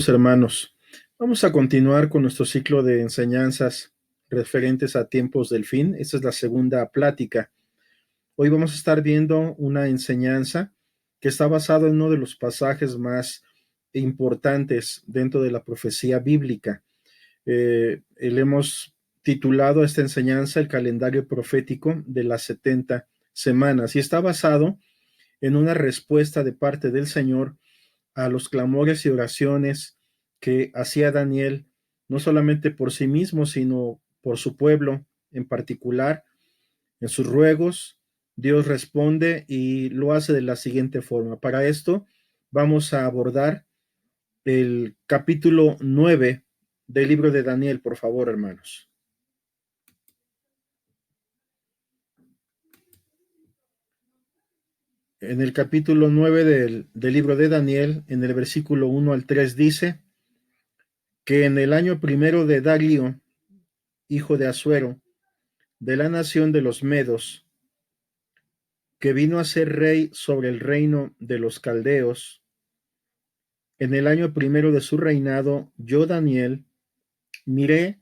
Hermanos, vamos a continuar con nuestro ciclo de enseñanzas referentes a tiempos del fin. Esta es la segunda plática. Hoy vamos a estar viendo una enseñanza que está basada en uno de los pasajes más importantes dentro de la profecía bíblica. Le hemos titulado a esta enseñanza el calendario profético de las 70 semanas y está basado en una respuesta de parte del Señor a los clamores y oraciones que hacía Daniel, no solamente por sí mismo, sino por su pueblo en particular. En sus ruegos, Dios responde y lo hace de la siguiente forma. Para esto vamos a abordar el capítulo 9 del libro de Daniel, por favor, hermanos. En el capítulo 9 del libro de Daniel, en el versículo 1 al 3 dice que en el año primero de Darío, hijo de Asuero, de la nación de los Medos, que vino a ser rey sobre el reino de los caldeos, en el año primero de su reinado, yo, Daniel, miré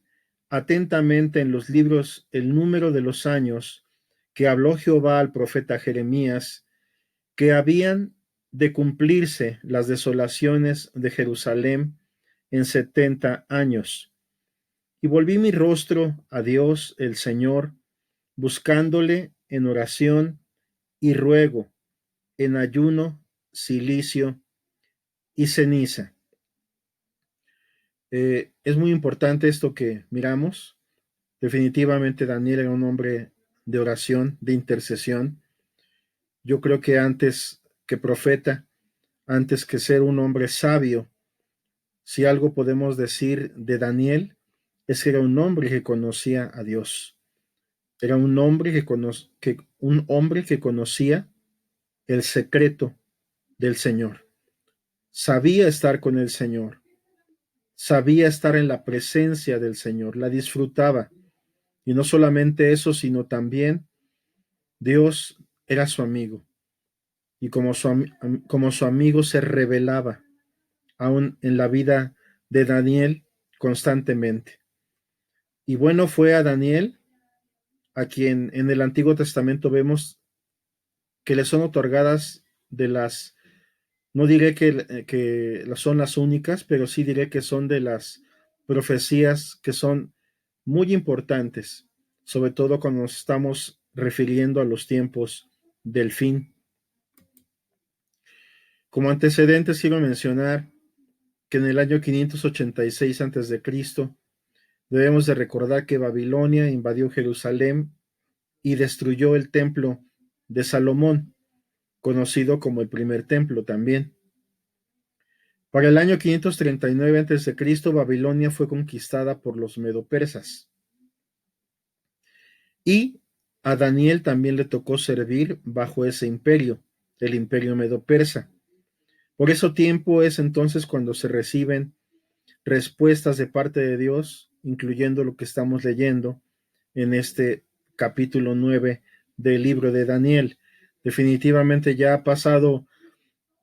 atentamente en los libros el número de los años que habló Jehová al profeta Jeremías, que habían de cumplirse las desolaciones de Jerusalén en 70 años. Y volví mi rostro a Dios el Señor, buscándole en oración y ruego, en ayuno, cilicio y ceniza. Es muy importante esto que miramos. Definitivamente Daniel era un hombre de oración, de intercesión. Yo creo que antes que profeta, antes que ser un hombre sabio, si algo podemos decir de Daniel, es que era un hombre que conocía a Dios. Era un hombre un hombre que conocía el secreto del Señor. Sabía estar con el Señor. Sabía estar en la presencia del Señor, la disfrutaba. Y no solamente eso, sino también Dios era su amigo. Y como su amigo se revelaba aún en la vida de Daniel constantemente. Y bueno fue a Daniel, a quien en el Antiguo Testamento vemos que le son otorgadas de las, no diré que son las únicas, pero sí diré que son de las profecías que son muy importantes, sobre todo cuando nos estamos refiriendo a los tiempos del fin. Como antecedentes quiero mencionar que en el año 586 a.C. debemos de recordar que Babilonia invadió Jerusalén y destruyó el templo de Salomón, conocido como el primer templo también. Para el año 539 a.C., Babilonia fue conquistada por los medo-persas. Y a Daniel también le tocó servir bajo ese imperio, el imperio medo-persa. Por ese tiempo es entonces cuando se reciben respuestas de parte de Dios, incluyendo lo que estamos leyendo en este capítulo 9 del libro de Daniel. Definitivamente ya ha pasado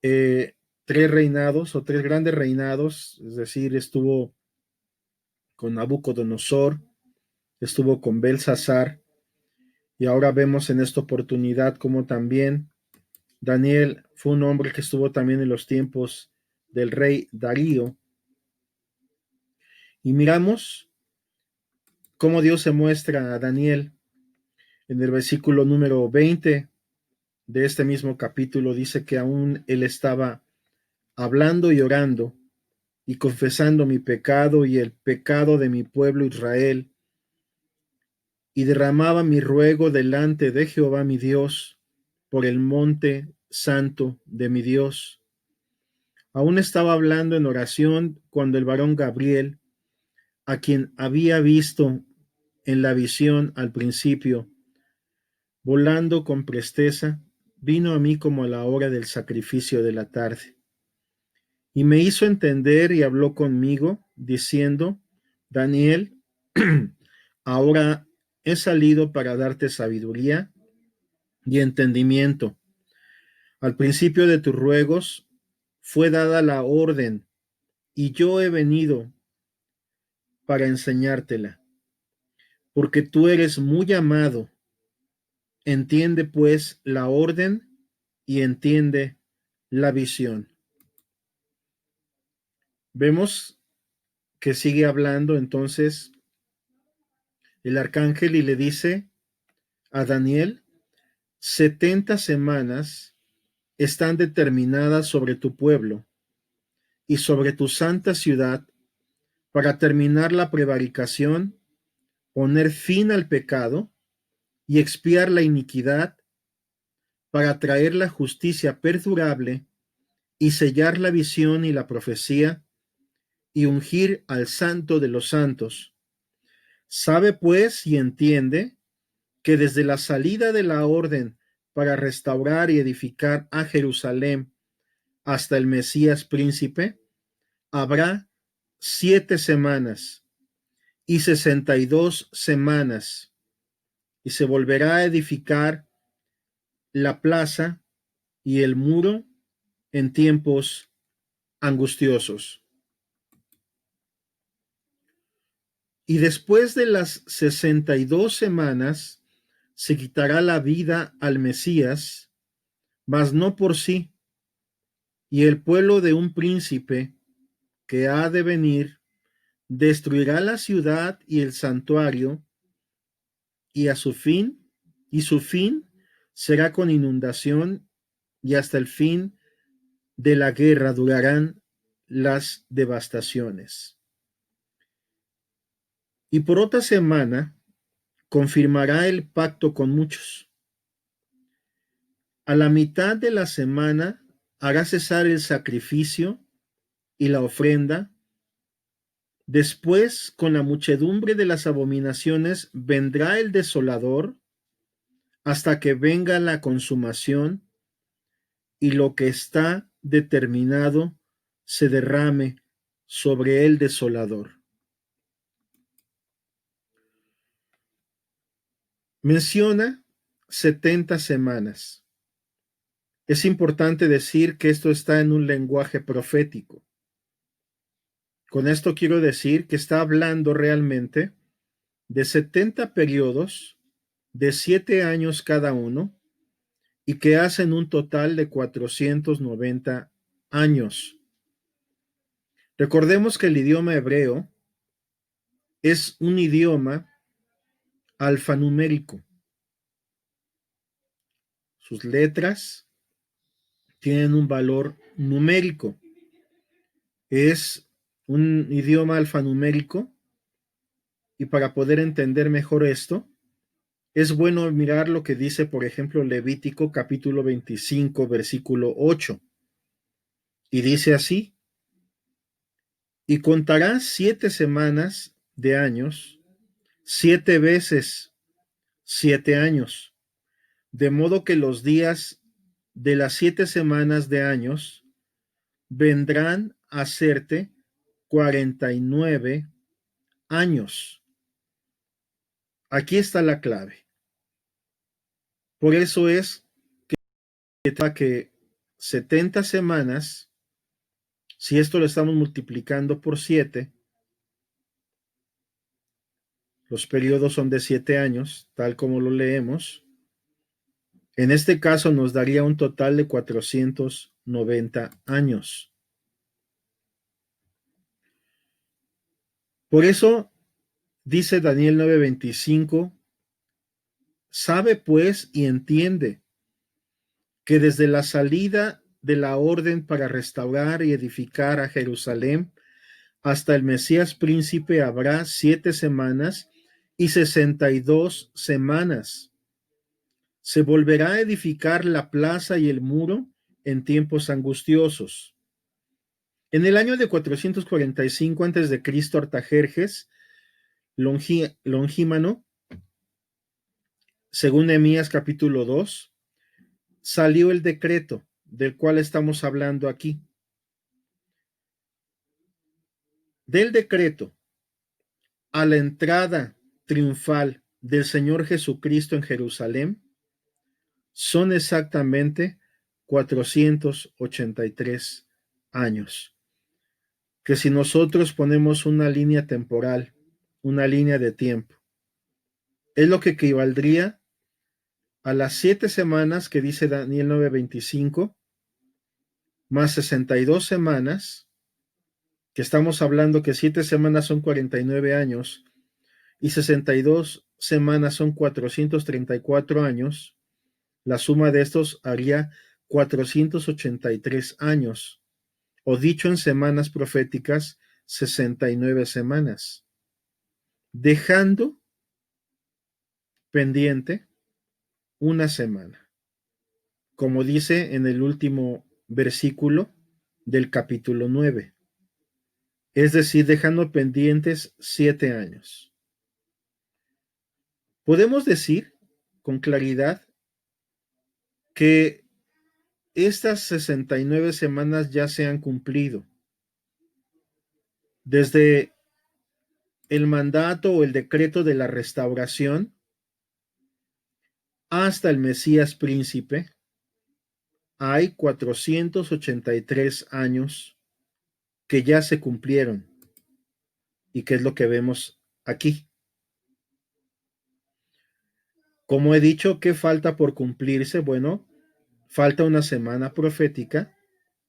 tres reinados o tres grandes reinados, es decir, estuvo con Nabucodonosor, estuvo con Belsasar, y ahora vemos en esta oportunidad como también Daniel fue un hombre que estuvo también en los tiempos del rey Darío. Y miramos cómo Dios se muestra a Daniel en el versículo número 20 de este mismo capítulo. Dice que aún él estaba hablando y orando y confesando mi pecado y el pecado de mi pueblo Israel, y derramaba mi ruego delante de Jehová mi Dios por el monte santo de mi Dios. Aún estaba hablando en oración cuando el varón Gabriel, a quien había visto en la visión al principio, volando con presteza, vino a mí como a la hora del sacrificio de la tarde. Y me hizo entender y habló conmigo, diciendo, Daniel, ahora he salido para darte sabiduría y entendimiento. Al principio de tus ruegos fue dada la orden y yo he venido para enseñártela, porque tú eres muy amado. Entiende pues la orden y entiende la visión. Vemos que sigue hablando entonces el arcángel y le dice a Daniel, 70 semanas están determinadas sobre tu pueblo y sobre tu santa ciudad para terminar la prevaricación, poner fin al pecado y expiar la iniquidad, para traer la justicia perdurable y sellar la visión y la profecía y ungir al santo de los santos. Sabe pues y entiende que desde la salida de la orden para restaurar y edificar a Jerusalén hasta el Mesías príncipe, habrá 7 semanas y 62 semanas, y se volverá a edificar la plaza y el muro en tiempos angustiosos. Y después de las 62 semanas se quitará la vida al Mesías, mas no por sí, y el pueblo de un príncipe que ha de venir destruirá la ciudad y el santuario, y a su fin será con inundación, y hasta el fin de la guerra durarán las devastaciones. Y por otra semana confirmará el pacto con muchos. A la mitad de la semana hará cesar el sacrificio y la ofrenda. Después, con la muchedumbre de las abominaciones, vendrá el desolador hasta que venga la consumación y lo que está determinado se derrame sobre el desolador. Menciona 70 semanas. Es importante decir que esto está en un lenguaje profético. Con esto quiero decir que está hablando realmente de 70 periodos de 7 años cada uno y que hacen un total de 490 años. Recordemos que el idioma hebreo es un idioma alfanumérico. Sus letras tienen un valor numérico. Es un idioma alfanumérico, y para poder entender mejor esto, es bueno mirar lo que dice, por ejemplo, Levítico capítulo 25, versículo 8. Y dice así: y contarás 7 semanas de años, 7 veces 7 años, de modo que los días de las 7 semanas de años vendrán a serte 49 años. Aquí está la clave. Por eso es que 70 semanas, si esto lo estamos multiplicando por 7, los periodos son de 7 años, tal como lo leemos. En este caso nos daría un total de 490 años. Por eso dice Daniel 9:25, sabe pues y entiende que desde la salida de la orden para restaurar y edificar a Jerusalén hasta el Mesías príncipe habrá 7 semanas y 62 semanas. Se volverá a edificar la plaza y el muro en tiempos angustiosos. En el año de 445 a.C., Artajerjes Longímano, según Nehemías capítulo 2, salió el decreto del cual estamos hablando aquí. Del decreto a la entrada triunfal del Señor Jesucristo en Jerusalén son exactamente 483 años. que si nosotros ponemos una línea temporal, una línea de tiempo, es lo que equivaldría a las 7 semanas que dice Daniel 9:25, más 62 semanas, que estamos hablando que 7 semanas son 49 años y 62 semanas son 434 años, la suma de estos haría 483 años, o dicho en semanas proféticas, 69 semanas, dejando pendiente una semana, como dice en el último versículo del capítulo 9, es decir, dejando pendientes 7 años. Podemos decir con claridad que estas 69 semanas ya se han cumplido. Desde el mandato o el decreto de la restauración hasta el Mesías príncipe, hay 483 años que ya se cumplieron. ¿Y qué es lo que vemos aquí? Como he dicho, ¿qué falta por cumplirse? Bueno, falta una semana profética,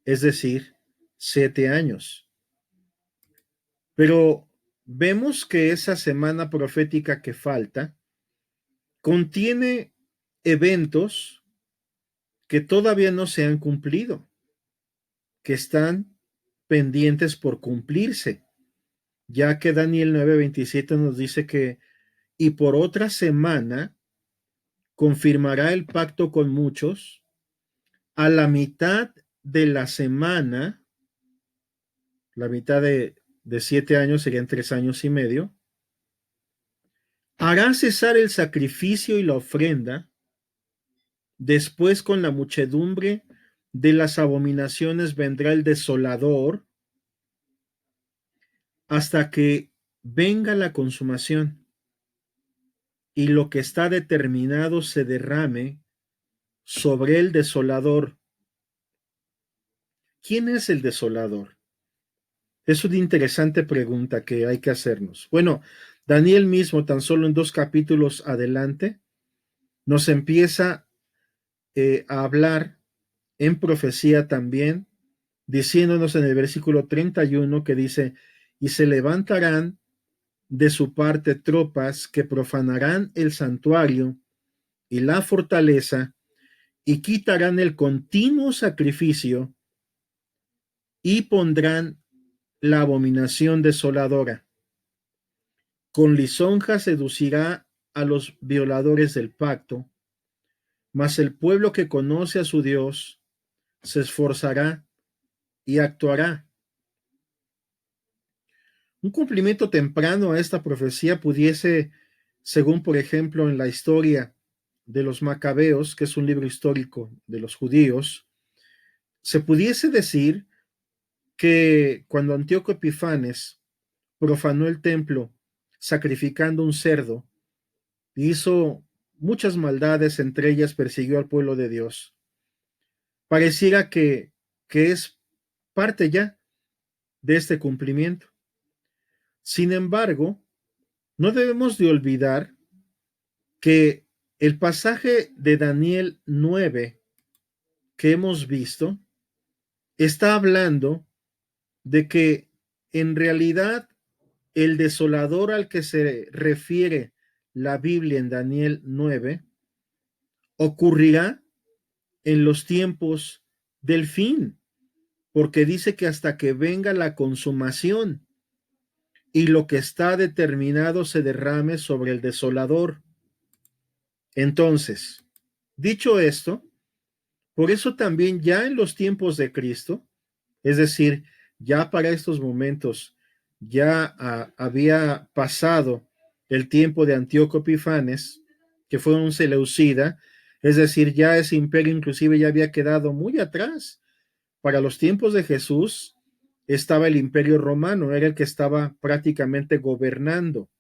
es decir, 7 años. Pero vemos que esa semana profética que falta contiene eventos que todavía no se han cumplido, que están pendientes por cumplirse, ya que Daniel 9:27 nos dice que, y por otra semana confirmará el pacto con muchos, a la mitad de la semana, la mitad de 7 años serían 3 años y medio, hará cesar el sacrificio y la ofrenda, después con la muchedumbre de las abominaciones vendrá el desolador, hasta que venga la consumación y lo que está determinado se derrame sobre el desolador. ¿Quién es el desolador? Es una interesante pregunta que hay que hacernos. Bueno, Daniel mismo, tan solo en 2 capítulos adelante, nos empieza a hablar en profecía también, diciéndonos en el versículo 31 que dice, y se levantarán de su parte tropas que profanarán el santuario y la fortaleza y quitarán el continuo sacrificio y pondrán la abominación desoladora. Con lisonja seducirá a los violadores del pacto, mas el pueblo que conoce a su Dios se esforzará y actuará. Un cumplimiento temprano a esta profecía pudiese, según por ejemplo en la historia de los Macabeos, que es un libro histórico de los judíos, se pudiese decir que cuando Antíoco Epifanes profanó el templo sacrificando un cerdo, hizo muchas maldades, entre ellas persiguió al pueblo de Dios. Pareciera que es parte ya de este cumplimiento. Sin embargo, no debemos de olvidar que el pasaje de Daniel 9 que hemos visto está hablando de que en realidad el desolador al que se refiere la Biblia en Daniel 9 ocurrirá en los tiempos del fin, porque dice que hasta que venga la consumación y lo que está determinado se derrame sobre el desolador. Entonces, dicho esto, por eso también ya en los tiempos de Cristo, es decir, ya para estos momentos, ya había pasado el tiempo de Antíoco Epifanes, que fue un seleucida, es decir, ya ese imperio inclusive ya había quedado muy atrás. Para los tiempos de Jesús estaba el imperio romano, era el que estaba prácticamente gobernando.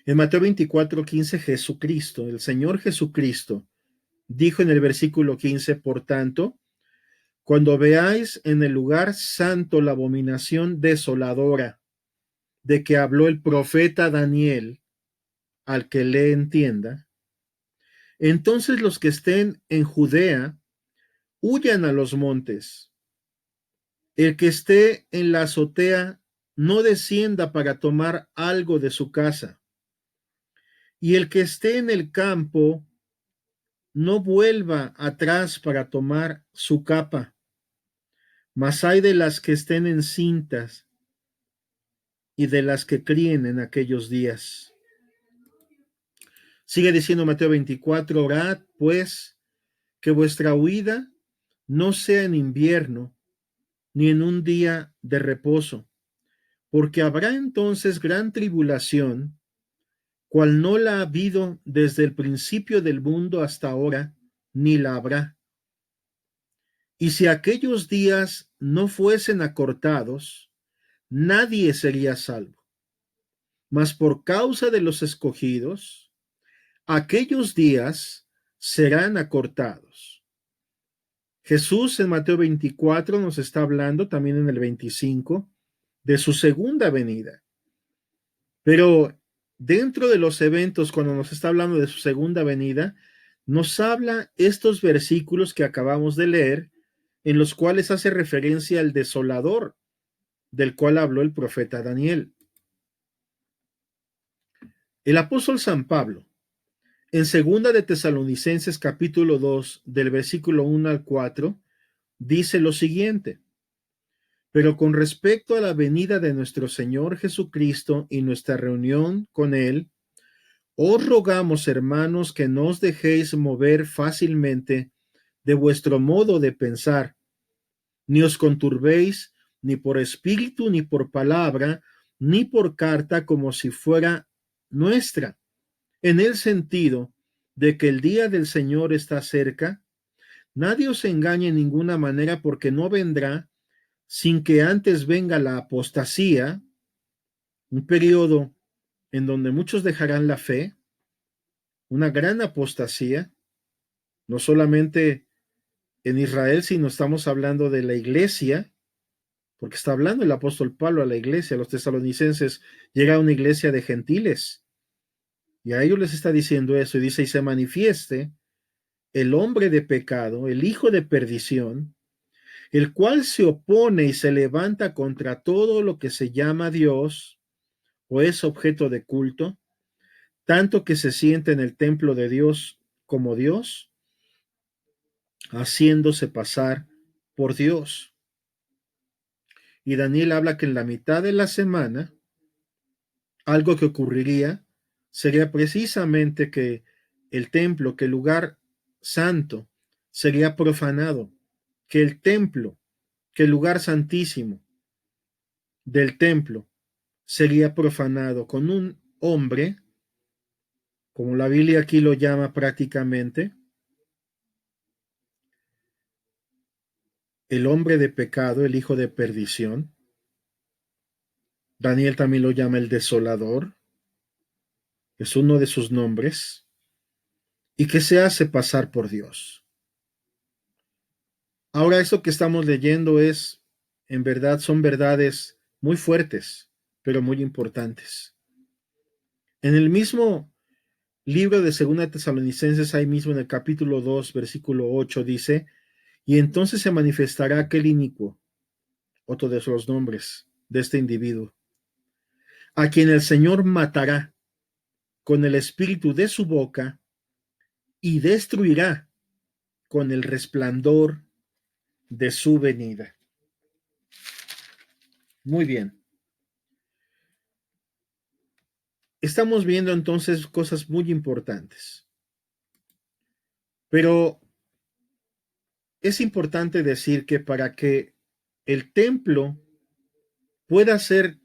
En Mateo 24:15, Jesucristo, el Señor Jesucristo, dijo en el versículo 15, por tanto, cuando veáis en el lugar santo la abominación desoladora de que habló el profeta Daniel, al que le entienda, entonces los que estén en Judea huyan a los montes. El que esté en la azotea no descienda para tomar algo de su casa, y el que esté en el campo no vuelva atrás para tomar su capa. Mas hay de las que estén encintas y de las que críen en aquellos días. Sigue diciendo Mateo 24, orad pues que vuestra huida no sea en invierno, ni en un día de reposo, porque habrá entonces gran tribulación, cual no la ha habido desde el principio del mundo hasta ahora, ni la habrá. Y si aquellos días no fuesen acortados, nadie sería salvo. Mas por causa de los escogidos, aquellos días serán acortados. Jesús en Mateo 24 nos está hablando, también en el 25, de su segunda venida. Pero dentro de los eventos, cuando nos está hablando de su segunda venida, nos habla estos versículos que acabamos de leer, en los cuales hace referencia al desolador, del cual habló el profeta Daniel. El apóstol San Pablo, en segunda de Tesalonicenses capítulo 2, del versículo 1 al 4, dice lo siguiente: pero con respecto a la venida de nuestro Señor Jesucristo y nuestra reunión con Él, os rogamos, hermanos, que no os dejéis mover fácilmente de vuestro modo de pensar, ni os conturbéis ni por espíritu, ni por palabra, ni por carta, como si fuera nuestra, en el sentido de que el día del Señor está cerca. Nadie os engañe en ninguna manera, porque no vendrá sin que antes venga la apostasía, un periodo en donde muchos dejarán la fe, una gran apostasía, no solamente en Israel, sino estamos hablando de la iglesia, porque está hablando el apóstol Pablo a la iglesia, a los tesalonicenses, llega a una iglesia de gentiles, y a ellos les está diciendo eso, y dice, y se manifieste el hombre de pecado, el hijo de perdición, el cual se opone y se levanta contra todo lo que se llama Dios o es objeto de culto, tanto que se siente en el templo de Dios como Dios, haciéndose pasar por Dios. Y Daniel habla que en la mitad de la semana, algo que ocurriría sería precisamente que el templo, que el lugar santo, sería profanado, que el templo, que el lugar santísimo del templo sería profanado con un hombre, como la Biblia aquí lo llama prácticamente, el hombre de pecado, el hijo de perdición. Daniel también lo llama el desolador, es uno de sus nombres, y que se hace pasar por Dios. Ahora, esto que estamos leyendo es, en verdad, son verdades muy fuertes, pero muy importantes. En el mismo libro de Segunda de Tesalonicenses, ahí mismo en el capítulo 2, versículo 8, dice, y entonces se manifestará aquel inicuo, otro de los nombres de este individuo, a quien el Señor matará con el espíritu de su boca y destruirá con el resplandor de su venida. Muy bien. Estamos viendo entonces cosas muy importantes. Pero es importante decir que para que el templo pueda ser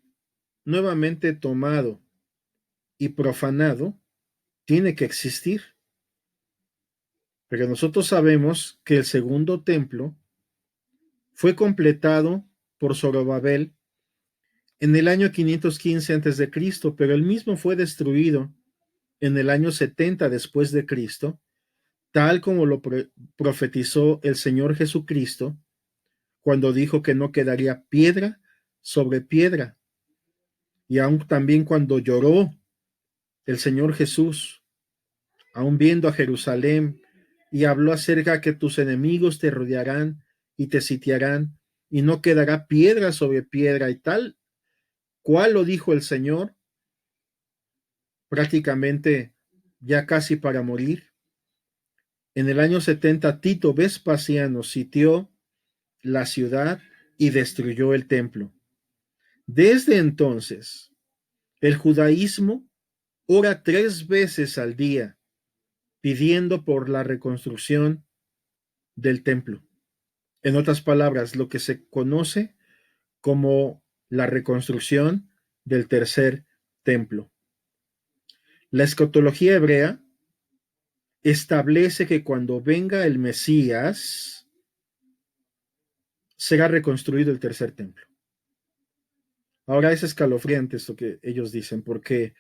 nuevamente tomado y profanado, tiene que existir. Pero nosotros sabemos que el segundo templo fue completado por Zorobabel en el año 515 a.C., pero el mismo fue destruido en el año 70 después de Cristo, tal como lo profetizó el Señor Jesucristo cuando dijo que no quedaría piedra sobre piedra. Y aún también cuando lloró el Señor Jesús, aún viendo a Jerusalén, y habló acerca que tus enemigos te rodearán y te sitiarán, y no quedará piedra sobre piedra, y tal cual lo dijo el Señor, prácticamente ya casi para morir. En el año 70, Tito Vespasiano sitió la ciudad y destruyó el templo. Desde entonces, el judaísmo ora 3 veces al día pidiendo por la reconstrucción del templo. En otras palabras, lo que se conoce como la reconstrucción del tercer templo. La escatología hebrea establece que cuando venga el Mesías, será reconstruido el tercer templo. Ahora es escalofriante esto que ellos dicen, porque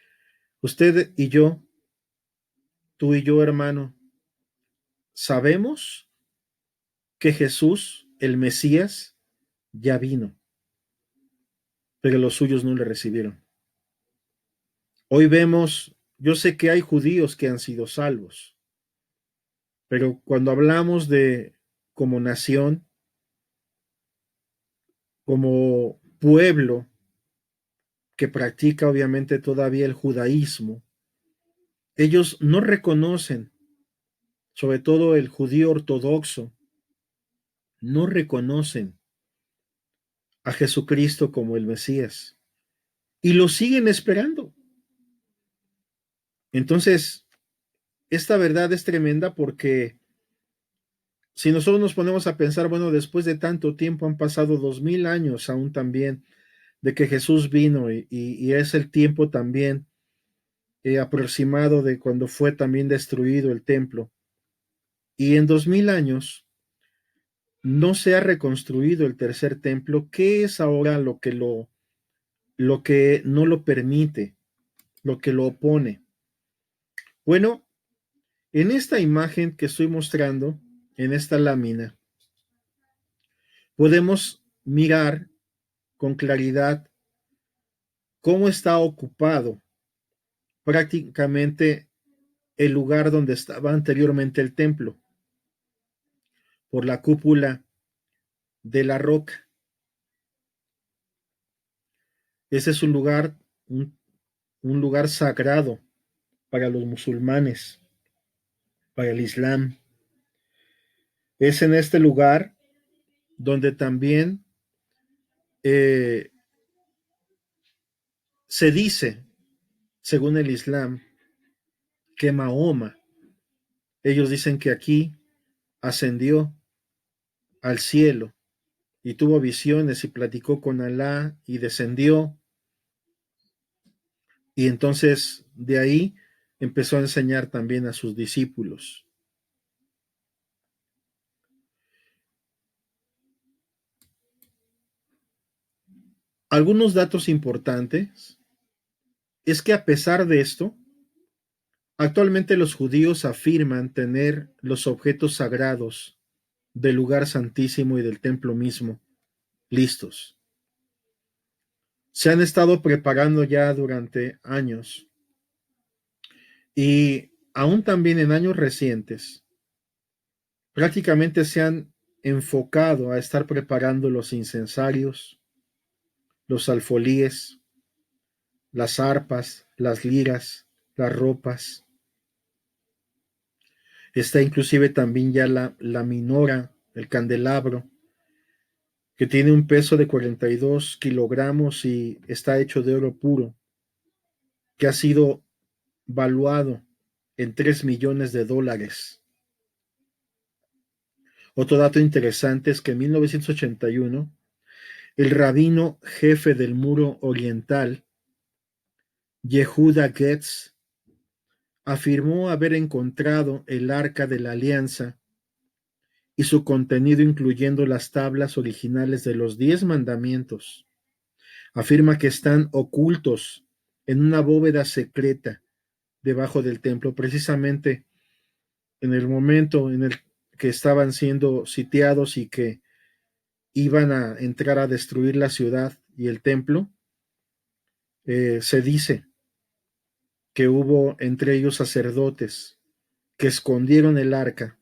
usted y yo, tú y yo, hermano, sabemos que Jesús, el Mesías, ya vino, pero los suyos no le recibieron. Hoy vemos, yo sé que hay judíos que han sido salvos, pero cuando hablamos de como nación, como pueblo que practica obviamente todavía el judaísmo, ellos no reconocen, sobre todo el judío ortodoxo, no reconocen a Jesucristo como el Mesías y lo siguen esperando. Entonces, esta verdad es tremenda porque si nosotros nos ponemos a pensar, bueno, después de tanto tiempo han pasado 2000 años aún también de que Jesús vino y es el tiempo también aproximado de cuando fue también destruido el templo. Y en 2000 años no se ha reconstruido el tercer templo. ¿Qué es ahora lo que no lo permite, lo que lo opone? Bueno, en esta imagen que estoy mostrando, en esta lámina, podemos mirar con claridad cómo está ocupado prácticamente el lugar donde estaba anteriormente el templo, por la cúpula de la roca. Ese es un lugar sagrado para los musulmanes, para el Islam. Es en este lugar donde también eh, se dice, según el Islam, que Mahoma, ellos dicen que aquí ascendió al cielo y tuvo visiones y platicó con Alá y descendió, y entonces de ahí empezó a enseñar también a sus discípulos. Algunos datos importantes es que a pesar de esto, actualmente los judíos afirman tener los objetos sagrados del lugar santísimo y del templo mismo listos. Se han estado preparando ya durante años y aún también en años recientes prácticamente se han enfocado a estar preparando los incensarios, los alfolíes, las arpas, las liras, las ropas. Está inclusive también ya la minora, el candelabro, que tiene un peso de 42 kilogramos y está hecho de oro puro, que ha sido valuado en $3 millones. Otro dato interesante es que en 1981 el rabino jefe del Muro Oriental, Yehuda Getz, afirmó haber encontrado el Arca de la Alianza y su contenido, incluyendo las tablas originales de los 10 mandamientos. Afirma que están ocultos en una bóveda secreta debajo del templo, precisamente en el momento en el que estaban siendo sitiados y que iban a entrar a destruir la ciudad y el templo, se dice que hubo entre ellos sacerdotes que escondieron el arca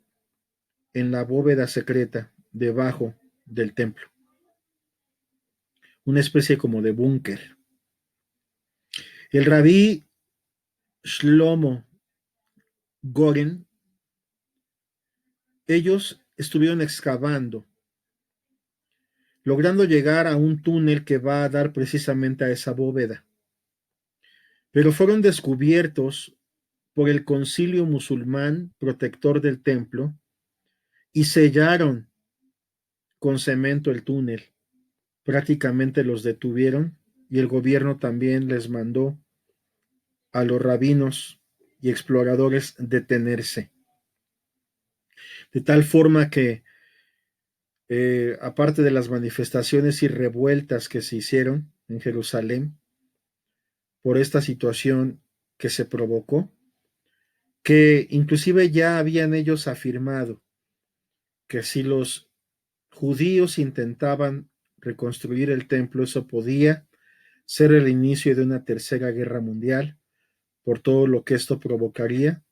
en la bóveda secreta debajo del templo, una especie como de búnker. El rabí Shlomo Goren, ellos estuvieron excavando, logrando llegar a un túnel que va a dar precisamente a esa bóveda, pero fueron descubiertos por el concilio musulmán protector del templo y sellaron con cemento el túnel. Prácticamente los detuvieron y el gobierno también les mandó a los rabinos y exploradores detenerse. De tal forma que, aparte de las manifestaciones y revueltas que se hicieron en Jerusalén por esta situación que se provocó, que inclusive ya habían ellos afirmado que si los judíos intentaban reconstruir el templo, eso podía ser el inicio de una tercera guerra mundial por todo lo que esto provocaría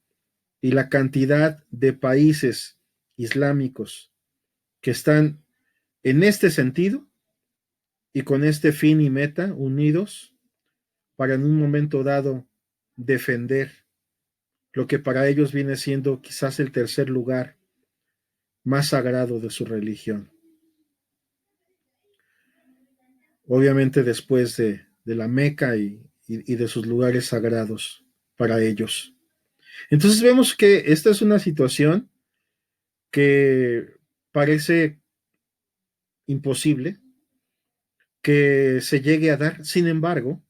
y la cantidad de países islámicos que están en este sentido y con este fin y meta unidos para en un momento dado defender lo que para ellos viene siendo quizás el tercer lugar más sagrado de su religión. Obviamente después de la Meca y de sus lugares sagrados para ellos. Entonces vemos que esta es una situación que parece imposible que se llegue a dar. Sin embargo,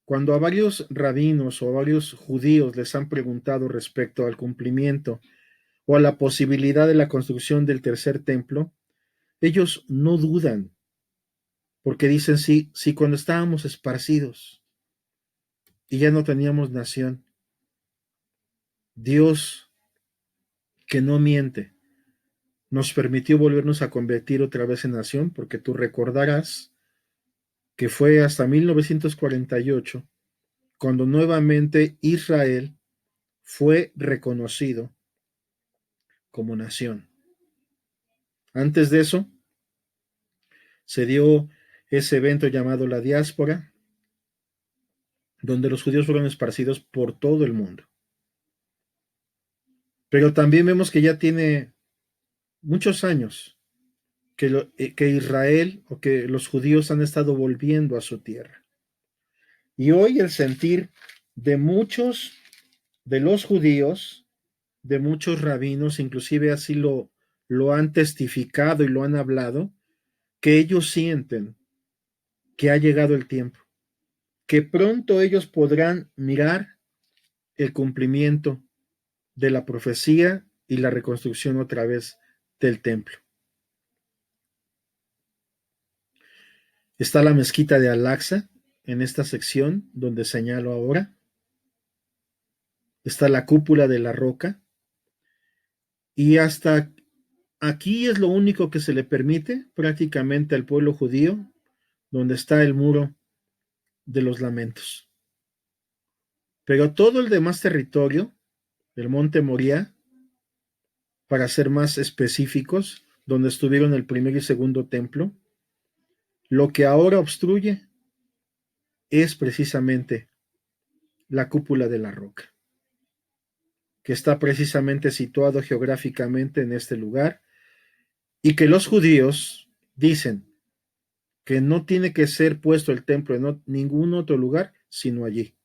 cuando a varios rabinos o a varios judíos les han preguntado respecto al cumplimiento o a la posibilidad de la construcción del tercer templo, ellos no dudan, porque dicen, sí, sí, cuando estábamos esparcidos y ya no teníamos nación, Dios, que no miente, nos permitió volvernos a convertir otra vez en nación, porque tú recordarás que fue hasta 1948 cuando nuevamente Israel fue reconocido como nación. Antes de eso, se dio ese evento llamado la diáspora, donde los judíos fueron esparcidos por todo el mundo. Pero también vemos que ya tiene muchos años que Israel o que los judíos han estado volviendo a su tierra. Y hoy el sentir de muchos de los judíos, de muchos rabinos, inclusive así lo han testificado y lo han hablado, que ellos sienten que ha llegado el tiempo, que pronto ellos podrán mirar el cumplimiento de la profecía y la reconstrucción otra vez del templo. Está la mezquita de Al-Aqsa en esta sección donde señalo ahora. Está la cúpula de la roca. Y hasta aquí es lo único que se le permite prácticamente al pueblo judío, donde está el muro de los lamentos. Pero todo el demás territorio, el monte Moriah, para ser más específicos, donde estuvieron el primer y segundo templo, lo que ahora obstruye es precisamente la cúpula de la roca, que está precisamente situado geográficamente en este lugar y que los judíos dicen que no tiene que ser puesto el templo en ningún otro lugar, sino allí,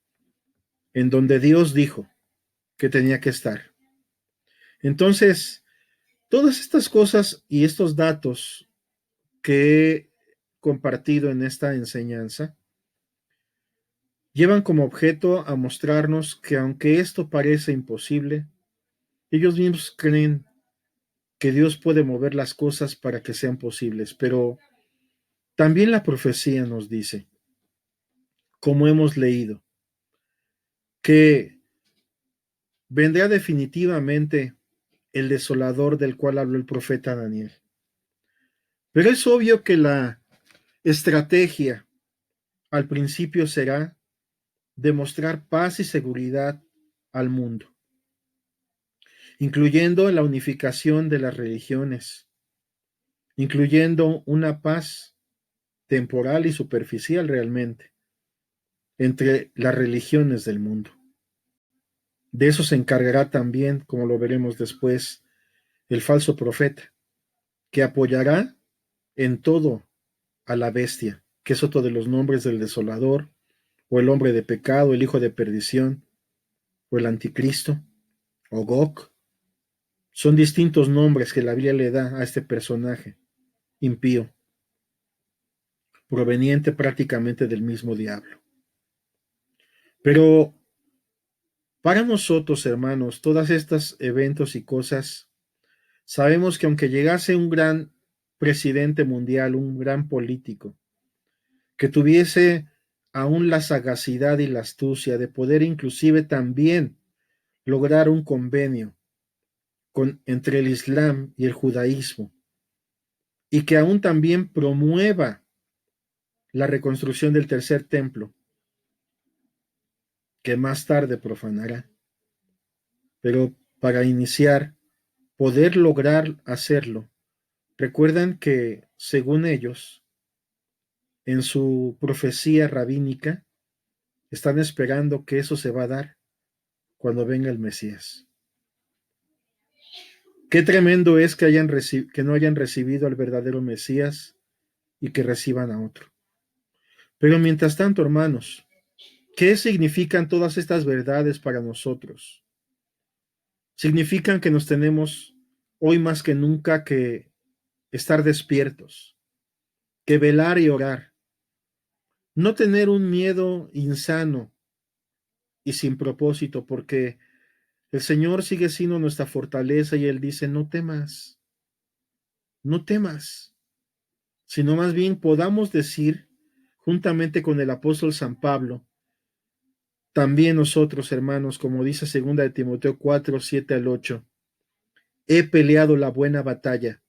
en donde Dios dijo que tenía que estar. Entonces, todas estas cosas y estos datos que he compartido en esta enseñanza llevan como objeto a mostrarnos que aunque esto parece imposible, ellos mismos creen que Dios puede mover las cosas para que sean posibles, pero también la profecía nos dice, como hemos leído, que vendrá definitivamente el desolador del cual habló el profeta Daniel. Pero es obvio que la estrategia al principio será demostrar paz y seguridad al mundo, incluyendo la unificación de las religiones, incluyendo una paz temporal y superficial realmente entre las religiones del mundo. De eso se encargará también, como lo veremos después, el falso profeta, que apoyará en todo a la bestia, que es otro de los nombres del desolador, o el hombre de pecado, el hijo de perdición, o el anticristo, o Gog. Son distintos nombres que la Biblia le da a este personaje impío, proveniente prácticamente del mismo diablo. Pero para nosotros, hermanos, todos estos eventos y cosas, sabemos que aunque llegase un gran presidente mundial, un gran político, que tuviese aún la sagacidad y la astucia de poder inclusive también lograr un convenio entre el Islam y el judaísmo, y que aún también promueva la reconstrucción del tercer templo, que más tarde profanará. Pero para iniciar, poder lograr hacerlo, recuerdan que, según ellos, en su profecía rabínica, están esperando que eso se va a dar cuando venga el Mesías. Qué tremendo es que, que no hayan recibido al verdadero Mesías y que reciban a otro. Pero mientras tanto, hermanos, ¿qué significan todas estas verdades para nosotros? Significan que nos tenemos hoy más que nunca que estar despiertos, que velar y orar, no tener un miedo insano y sin propósito, porque el Señor sigue siendo nuestra fortaleza y Él dice, no temas, no temas, sino más bien podamos decir, juntamente con el apóstol San Pablo, también nosotros, hermanos, como dice 2 Timoteo 4, 7 al 8, he peleado la buena batalla,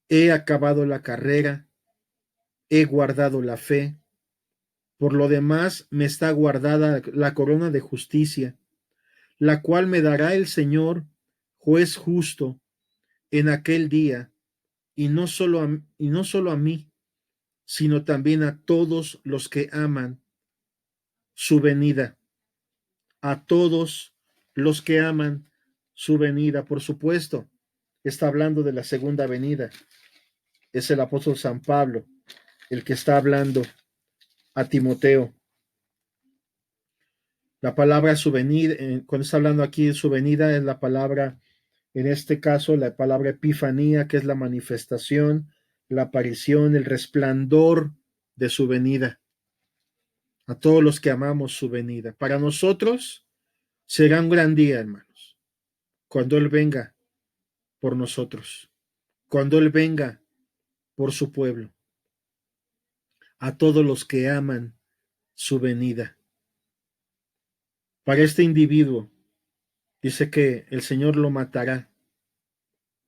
he acabado la carrera, he guardado la fe, por lo demás me está guardada la corona de justicia, la cual me dará el Señor, juez justo, en aquel día, y no solo a mí, sino también a todos los que aman su venida, a todos los que aman su venida. Por supuesto, está hablando de la segunda venida. Es el apóstol San Pablo el que está hablando a Timoteo. La palabra su venida, cuando está hablando aquí de su venida, es la palabra, en este caso, la palabra epifanía, que es la manifestación, la aparición, el resplandor de su venida. A todos los que amamos su venida. Para nosotros será un gran día, hermanos, cuando Él venga por nosotros, cuando Él venga por su pueblo, a todos los que aman su venida. Para este individuo, dice que el Señor lo matará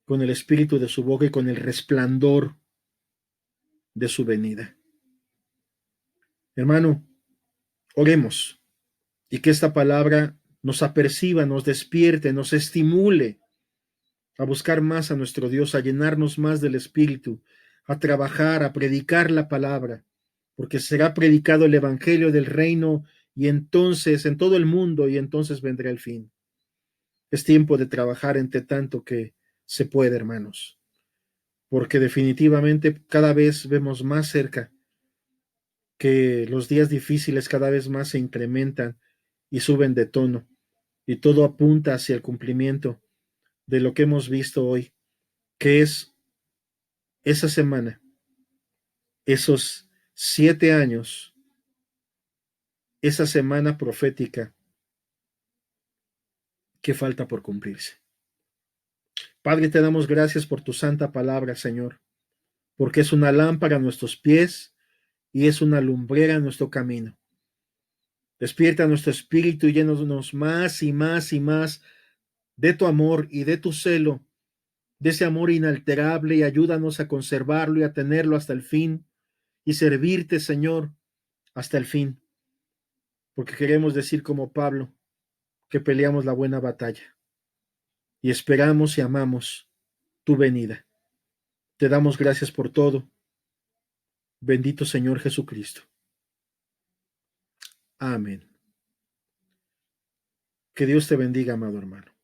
con el espíritu de su boca y con el resplandor de su venida. Hermano, oremos y que esta palabra nos aperciba, nos despierte, nos estimule a buscar más a nuestro Dios, a llenarnos más del Espíritu, a trabajar, a predicar la palabra, porque será predicado el Evangelio del reino y entonces en todo el mundo y entonces vendrá el fin. Es tiempo de trabajar entre tanto que se puede, hermanos, porque definitivamente cada vez vemos más cerca que los días difíciles cada vez más se incrementan y suben de tono, y todo apunta hacia el cumplimiento de lo que hemos visto hoy, que es esa semana, esos 7 años, esa semana profética que falta por cumplirse. Padre, te damos gracias por tu santa palabra, Señor, porque es una lámpara a nuestros pies y es una lumbrera a nuestro camino. Despierta nuestro espíritu y llénanos más y más y más de tu amor y de tu celo de ese amor inalterable y ayúdanos a conservarlo y a tenerlo hasta el fin y servirte, Señor, hasta el fin, porque queremos decir como Pablo que peleamos la buena batalla y esperamos y amamos tu venida. Te damos gracias por todo. Bendito Señor Jesucristo. Amén. Que Dios te bendiga, amado hermano.